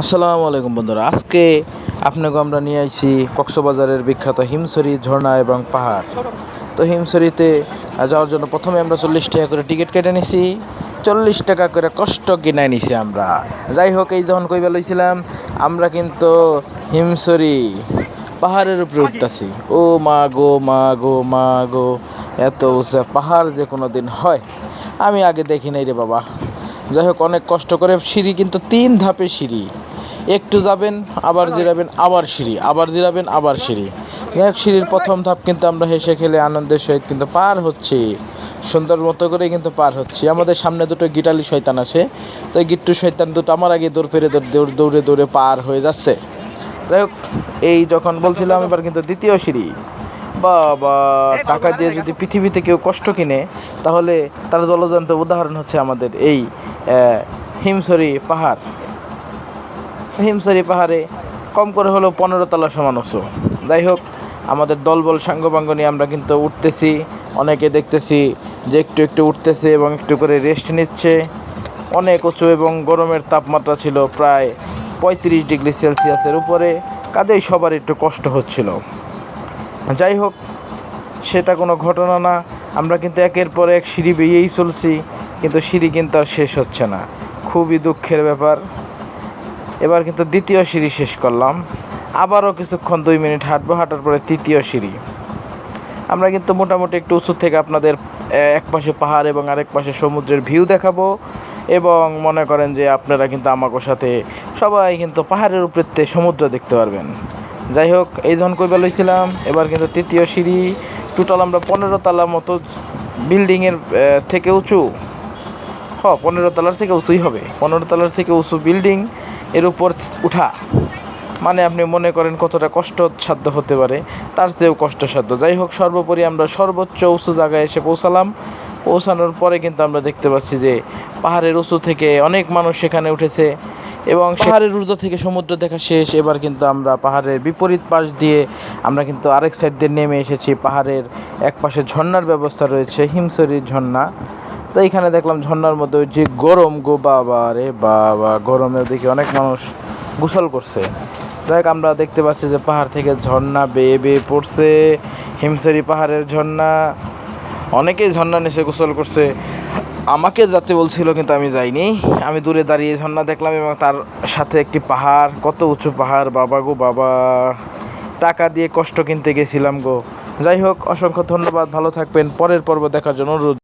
আসসালামু আলাইকুম বন্ধুরা, আজকে আপনাকে আমরা নিয়ে আইছি কক্সবাজারের বিখ্যাত হিমছড়ি ঝর্ণা এবং পাহাড়। তো হিমছড়িতে যাওয়ার জন্য প্রথমে আমরা 40 টাকা করে টিকিট কেটে নিছি, 40 টাকা করে কষ্ট কিনাই নিছি আমরা। যাই হোক, এই যখন কইবা লইছিলাম আমরা কিন্তু হিমছড়ি পাহাড়ের উপরে উঠতেছি। ও মা গো মা গো মা গো, এত উঁচা পাহাড় যে কোনো দিন হয় আমি আগে দেখি নাই রে বাবা। যাই হোক, অনেক কষ্ট করে সিঁড়ি, কিন্তু 3 ধাপে সিঁড়ি। একটু যাবেন, আবার জিরাবেন, আবার সিঁড়ি, আবার জিরাবেন, আবার সিঁড়ি। যাই হোক, সিঁড়ির প্রথম ধাপ কিন্তু আমরা হেসে খেলে আনন্দের সহিত কিন্তু পার হচ্ছি, সুন্দর মতো করে কিন্তু পার হচ্ছি। আমাদের সামনে দুটো গিটালি শয়তান আছে, তো এই গিট্টু শয়তান দুটো আমার আগে দৌড় পেরে দৌড়ে দৌড়ে পার হয়ে যাচ্ছে। যাই হোক, এই যখন বলছিলাম এবার কিন্তু দ্বিতীয় সিঁড়ি। বাবা, টাকা দিয়ে যদি পৃথিবীতে কেউ কষ্ট কিনে তাহলে তার জলজন্ত উদাহরণ হচ্ছে আমাদের এই হিমছড়ি পাহাড়। হিমছড়ি পাহাড়ে কম করে হলেও 15 তলা সমান উঁচু। যাই হোক, আমাদের দলবল সাঙ্গপাঙ্গ নিয়ে আমরা কিন্তু উঠতেছি। অনেকে দেখতেছি যে একটু একটু উঠতেছে এবং একটু করে রেস্ট নিচ্ছে। অনেক উঁচু এবং গরমের তাপমাত্রা ছিল প্রায় 35 ডিগ্রি সেলসিয়াসের উপরে, কাজেই সবার একটু কষ্ট হচ্ছিল। যাই হোক, সেটা কোনো ঘটনা না। আমরা কিন্তু একের পর এক সিঁড়ি বেয়েই চলছি, কিন্তু সিঁড়ি কিন্তু আর শেষ হচ্ছে না। খুবই দুঃখের ব্যাপার। এবার কিন্তু দ্বিতীয় সিঁড়ি শেষ করলাম, আবারও কিছুক্ষণ 2 মিনিট হাঁটবো, হাঁটার পরে তৃতীয় সিঁড়ি। আমরা কিন্তু মোটামুটি একটু উঁচু থেকে আপনাদের এক পাশে পাহাড় এবং আরেক পাশে সমুদ্রের ভিউ দেখাবো, এবং মনে করেন যে আপনারা কিন্তু আমাকে সাথে সবাই কিন্তু পাহাড়ের উপরে সমুদ্র দেখতে পারবেন। যাই হোক, এই যখন কইবা লইছিলাম এবার কিন্তু তৃতীয় সিঁড়ি। টোটাল আমরা 15 তলা মতো বিল্ডিংয়ের থেকে উঁচু, 15 তলার থেকে উঁচুই হবে। 15 তলার থেকে উঁচু বিল্ডিং এর উপর উঠা মানে আপনি মনে করেন কতটা কষ্টসাধ্য হতে পারে, তার চেয়েও কষ্টসাধ্য। যাই হোক, সর্বোপরি আমরা সর্বোচ্চ উঁচু জায়গায় এসে পৌঁছালাম। পৌঁছানোর পরে কিন্তু আমরা দেখতে পাচ্ছি যে পাহাড়ের উঁচু থেকে অনেক মানুষ সেখানে উঠেছে, এবং পাহাড়ের ঊর্ধ্ব থেকে সমুদ্র দেখা শেষ। এবার কিন্তু আমরা পাহাড়ের বিপরীত পাশ দিয়ে আমরা কিন্তু আরেক সাইড দিয়ে নেমে এসেছি। পাহাড়ের এক পাশে ঝর্ণার ব্যবস্থা রয়েছে, হিমছড়ির ঝর্ণা। তো এইখানে দেখলাম ঝর্ণার মধ্যে যে গরম গো বাবা রে বাবা, গরমের দিকে অনেক মানুষ গোসল করছে। যাই হোক, আমরা দেখতে পাচ্ছি যে পাহাড় থেকে ঝর্ণা বেয়ে বেয়ে পড়ছে, হিমছড়ি পাহাড়ের ঝর্ণা। অনেকেই ঝর্ণা নিচে গোসল করছে, আমাকে যেতে বলছিল কিন্তু আমি যাইনি। আমি দূরে দাঁড়িয়ে ঝর্ণা দেখলাম, এবং তার সাথে একটি পাহাড়, কত উঁচু পাহাড় বাবা গো বাবা। টাকা দিয়ে কষ্ট কিনতে গেছিলাম গো। যাই হোক, অসংখ্য ধন্যবাদ, ভালো থাকবেন। পরের পর্ব দেখার জন্য অনুরোধ।